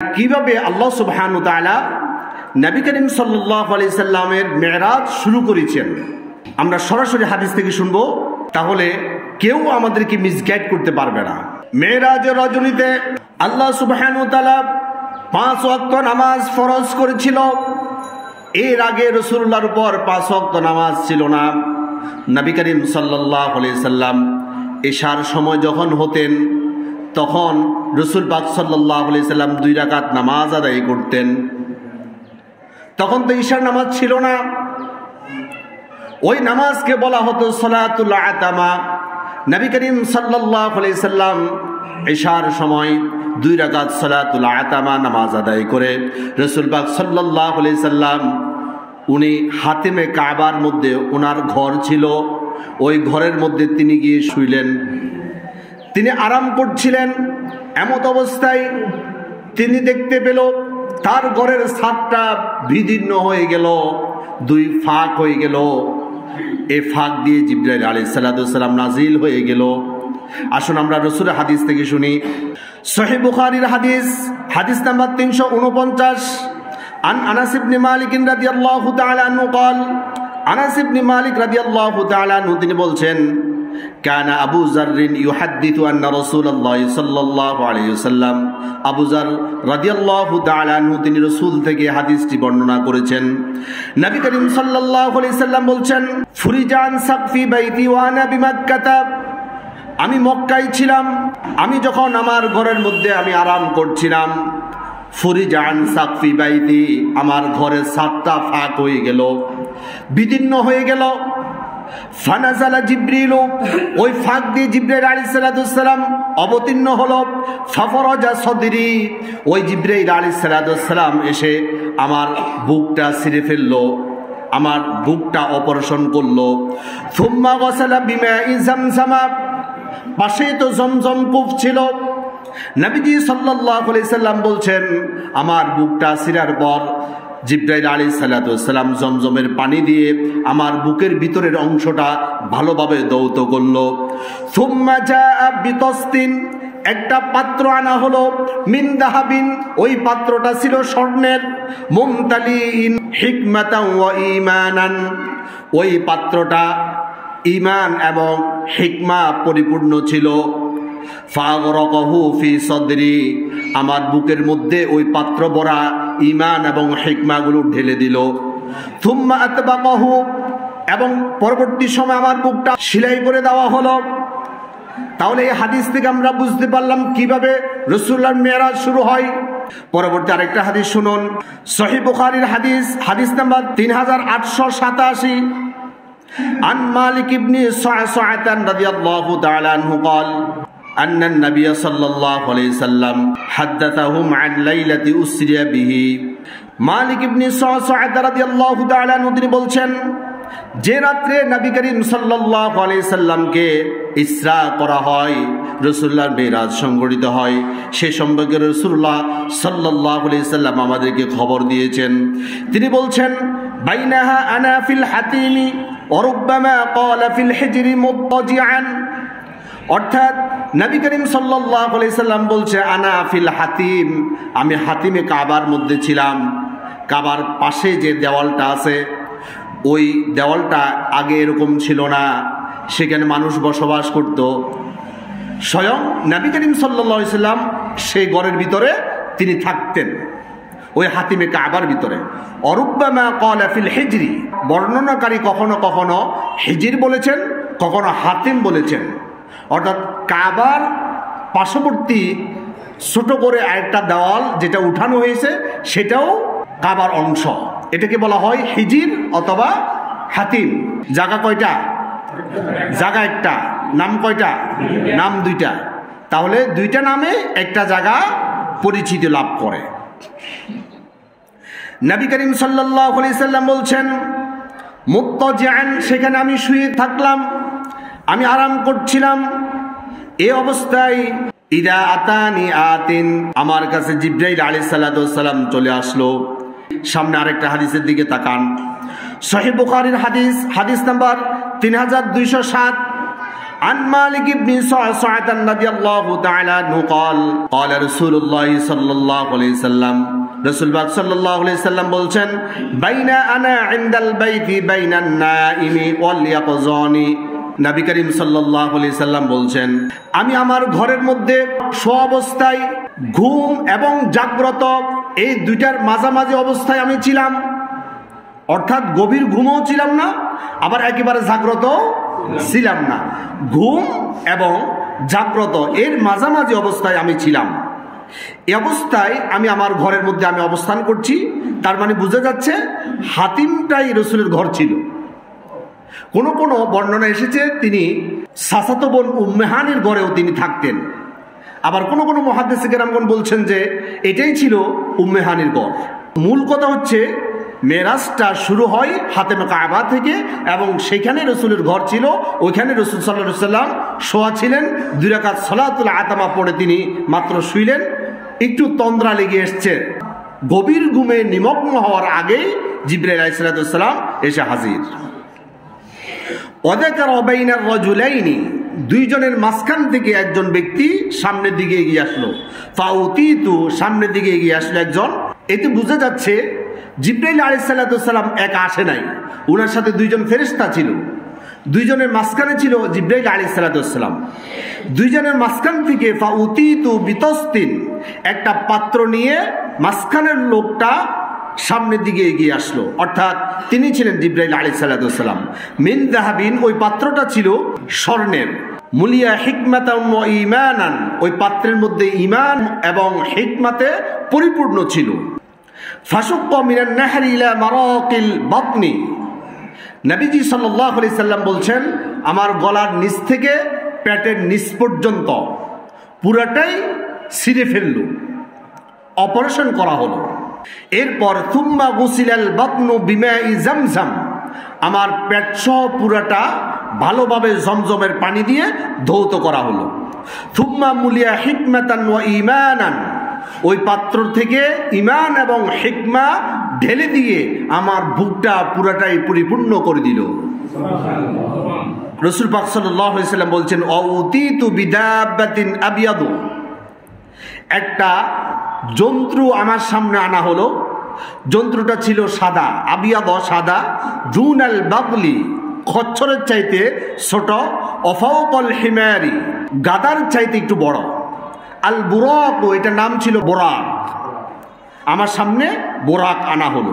কিভাবে আল্লাহ সুবহানাহু ওয়া তাআলা নবী করিম সাল্লাল্লাহু আলাইহি সাল্লামের মেরাজ শুরু করেছেন, আমরা সরাসরি হাদিস থেকে শুনবো, তাহলে কেউ আমাদেরকে মিসগাইড করতে পারবে না। মেরাজের রজনীতে আল্লাহ সুবহানাহু ওয়া তাআলা 5 ওয়াক্ত নামাজ ফরজ করেছিল। এর আগে রাসূলুল্লাহর উপর 5 ওয়াক্ত নামাজ ছিল না। নবী করিম সাল্লাল্লাহু আলাইহি সাল্লাম ইশার সময় যখন হতেন তখন রাসূল পাক সাল্লাল্লাহু আলাইহি সাল্লাম 2 রাকাত নামাজ আদায় করতেন। তখন তো ইশার নামাজ ছিল না, ওই নামাজকে বলা হতো সালাতুল আতামা। নবী করিম সাল্লাল্লাহু আলাইহি সাল্লাম ইশার সময় 2 রাকাত সালাতুল আতামা নামাজ আদায় করে রাসূল পাক সাল্লাল্লাহু আলাইহি সাল্লাম উনি হাতিমে কাবার মধ্যে ওনার ঘর ছিল, ওই ঘরের মধ্যে তিনি গিয়ে শুইলেন। তিনি আরাম করছিলেন, এমত অবস্থায় তিনি দেখতে পেল তার ঘরের ছাদটা বিদীর্ণ হয়ে গেল, 2 ফাঁক হয়ে গেল। এই ফাঁক দিয়ে জিবরাইল আলাইহিস সালাম নাজিল হয়ে গেল। আসুন আমরা রাসূলের হাদিস থেকে শুনি। সহিহ বুখারীর হাদিস, হাদিস নাম্বার 349, আন আনাস ইবনে মালিক রাদিয়াল্লাহু তাআলা আনহু قال, আনাস ইবনে মালিক রাদিয়াল্লাহু তাআলা আনহু তিনি বলছেন, কানা আবু যাররিন ইউহাদ্দিথু আন্না রাসূলুল্লাহ সাল্লাল্লাহু আলাইহি ওয়াসাল্লাম, আবু যার রাদিয়াল্লাহু তাআলা আনহু তিনি রাসূল থেকে হাদিসটি বর্ণনা করেছেন। নবী করিম সাল্লাল্লাহু আলাইহি সাল্লাম বলছেন, ফুরিজান সাকফি বাইতি ওয়া আনা বিমাক্কাতা, আমি মক্কায় ছিলাম, আমি যখন আমার ঘরের মধ্যে আমি আরাম করছিলাম, ফুরিজান সাকফি বাইতি, আমার ঘরের ছাদটা ফাঁক হয়ে গেল, বিদীর্ণ হয়ে গেল। ফানাজালা জিবরিল, ওই ফাঁক দিয়ে জিবরাইল আলাইহিস সালাম অবতীর্ণ হলো। ফাফরাজা সদরি, ওই জিবরাইল আলাইহিস সালাম এসে আমার বুকটা ছিঁড়ে ফেললো, আমার বুকটা অপারেশন করলো। সুম্মা গাসালা বিমাই জামজামা, পাশেই তো জমজম কূপ ছিল। নবীজি সাল্লাল্লাহু আলাইহি সাল্লাম বলছেন, আমার বুকটা ছিঁড়ার পর জিবরাইল আলাইহিস সালাম জমজমের পানি দিয়ে আমার বুকের ভিতরের অংশটা ভালোভাবে দৌত করলো। সুম্মা জাআ বিতস্তিন, একটা পাত্র আনা হলো, মিন দাহাবিন, ওই পাত্রটা ছিল স্বর্ণের, মুমতালিন হিকমাতান ওয়া ঈমানান, ওই পাত্রটা ঈমান এবং হিকমা পরিপূর্ণ ছিল। ফাগরাকাহু ফি সদরি, আমার বুকের মধ্যে ওই পাত্র ভরা ঈমান এবং হিকমাগুলো ঢেলে দিল। থুম্মা আতবাকাহু, এবং পরবর্তী সময় আমার বুকটা সেলাই করে দেওয়া হলো। তাহলে এই হাদিস থেকে আমরা বুঝতে পারলাম কিভাবে রাসূলুল্লাহর মেরাজ শুরু হয়। পরবর্তী আরেকটা হাদিস শুনুন, সহিহ বুখারীর হাদিস, হাদিস নাম্বার 3887, আন মালিক ইবনে সুআসআতা রাদিয়াল্লাহু তাআলা আনহু قال, أن النبي صلى الله عليه وسلم حدثهم عن ليلة أسري به। মালিক ইবনে সুআসআতা রাদিয়াল্লাহু তাআলা আনহু তিনি বলছেন, যে রাত্রে নবী করিম সাল্লাল্লাহু আলাইহি সাল্লামকে ইসরা করা হয়, রাসূলুল্লাহর মেরাজ সংঘটিত হয়, সে সম্পর্কে রাসূলুল্লাহ সাল্লাল্লাহু আলাইহি সাল্লাম আমাদেরকে খবর দিয়েছেন। তিনি বলছেন, বাইনাহা আনা ফিল হাতিমি ওয়া রুব্বামা ক্বালা ফিল হিজরি মুত্তাজিআন, অর্থাৎ নবী করিম সাল্লাল্লাহু আলাইহি সাল্লাম বলছে, আনা ফিল হাতিম, আমি হাতিমে কাবার মধ্যে ছিলাম। কাবার পাশে যে দেওয়ালটা আছে, ওই দেওয়ালটা আগে এরকম ছিল না, সেখানে মানুষ বসবাস করত। স্বয়ং নবী করিম সাল্লাল্লাহু আলাইহি সাল্লাম সেই ঘরের ভিতরে তিনি থাকতেন, ওই হাতিমে কাবার ভিতরে। অরুব্বামা ক্বালা ফিল হিজরি, বর্ণনাকারী কখনো কখনো হিজর বলেছেন, কখনো হাতিম বলেছেন। অর্থাৎ কাবার পার্শ্ববর্তী ছোট করে আরেকটা দেওয়াল যেটা উঠানো হয়েছে, সেটাও কাবার অংশ। এটাকে বলা হয় হিজির অথবা হাতিম। জায়গা কয়টা? জায়গা একটা, নাম কয়টা? নাম 2টা। তাহলে 2টা নামে একটা জায়গা পরিচিতি লাভ করে। নবী করিম সাল্লাল্লাহু আলাইহি সাল্লাম বলছেন, মুত্তাজিআন, সেখানে আমি শুয়ে থাকলাম, আমি আরাম করছিলাম। এই অবস্থায় ইদা আতানি আতিন, আমার কাছে জিবরাইল আলাইহিস সালাম চলে আসলো। সামনে আরেকটা হাদিসের দিকে তাকান, সহিহ বুখারীর হাদিস, হাদিস নাম্বার 3207, عن مالك بن صعصعة رضي الله تعالى عنه قال قال رسول الله صلى الله عليه وسلم রাসূল পাক সাল্লাল্লাহু আলাইহি সাল্লাম বলছেন বাইনা আনা ইনদাল বাইতি বাইনান নাইমি ওয়াল ইয়াকজানি নবী করিম সাল্লাল্লাহু আলাইহি সাল্লাম বলছেন আমি আমার ঘরের মধ্যে শোয়া অবস্থায় ঘুম এবং জাগ্রত এই দুইটার মাঝামাঝি অবস্থায় আমি ছিলাম, অর্থাৎ গভীর ঘুমও ছিলাম না আবার একেবারে জাগ্রত ছিলাম না, ঘুম এবং জাগ্রত এর মাঝামাঝি অবস্থায় আমি ছিলাম। এই অবস্থায় আমি আমার ঘরের মধ্যে আমি অবস্থান করছি, তার মানে বোঝা যাচ্ছে হাতিমটাই রাসূলের ঘর ছিল। কোন কোন বর্ণনা এসেছে তিনি চাচাতো বোন উম্মে হানির ঘরেও তিনি থাকতেন, আবার কোন কোন মুহাদ্দিস কেরামগণ বলছেন যে এটাই ছিল উম্মে হানির ঘর। মূল কথা হচ্ছে মেরাজটা শুরু হয় হাতেমে কাবা থেকে এবং সেখানে রাসূলের ঘর ছিল, ওইখানে রাসূল সাল্লাল্লাহু আলাইহি সাল্লাম শোয়া ছিলেন। 2 রাকাত সালাতুল আতামা পড়ে তিনি মাত্র শুইলেন, একটু তন্দ্রা লেগে এসছে, গভীর ঘুমে নিমগ্ন হওয়ার আগেই জিবরাইল আলাইহিস সালাম এসে হাজির। ওয়াদাকারা বাইনার রাজুলাইনি, দুইজনের মাঝখান থেকে একজন ব্যক্তি সামনের দিকে এগিয়ে আসলো। ফাউতিতু, সামনের দিকে এগিয়ে আসলো একজন। এতে বোঝা যাচ্ছে জিবরাইল আলাইহিস সালাম একা আসে নাই, ওনার সাথে দুইজন ফেরেশতা ছিল। দুইজনের মাঝখানে ছিল জিবরাইল আলাইহিস সালাম। দুইজনের মাঝখান থেকে ফাউতিতু বিতস্তিন, একটা পাত্র নিয়ে মাঝখানের লোকটা সামনের দিকে এগিয়ে আসলো, অর্থাৎ তিনি ছিলেন জিবরাইল আলাইহিস সালাম। মিন যাহাবিন, ওই পাত্রটা ছিল স্বর্ণের। মুলিয়া হিকমাতান ওয়া ঈমানান, ওই পাত্রের মধ্যে ঈমান এবং হিকমাতে পরিপূর্ণ ছিল। ফাশুক্কা মিনান নাহরি ইলা মারাকিল বাতনি, নবীজি সাল্লাল্লাহু আলাইহি সাল্লাম বলছেন আমার গলার নিচ থেকে পেটের নিচ পর্যন্ত পুরাটাই ছিঁড়ে ফেললো, অপারেশন করা হলো। এরপর তুম্মা গুসিলাল বাতনু বিমাই জামজাম, আমার পেট সহ পুরাটা ভালোভাবে জমজমের পানি দিয়ে ধৌত করা হলো। তুম্মা মুলিয়া হিকমাতান ওয়া ঈমানান, ওই পাত্র থেকে ঈমান এবং হিকমা ঢেলে দিয়ে আমার বুকটা পুরাটাই পরিপূর্ণ করে দিল। রাসূল পাক সাল্লাল্লাহু আলাইহি সাল্লাম বলছেন আউতিতু বিদাব্বাতিন আবিয়াদু, একটা জন্তু আমার সামনে আনা হলো। জন্তুটা ছিল সাদা, আবিয়াদ সাদা, দুনাল বাগলি, খচ্চরের চাইতে ছোট, অফাউকাল হিমারি, গাদার চাইতে একটু বড়, আল বুরাক, এটা নাম ছিল বোরাক। আমার সামনে বোরাক আনা হলো।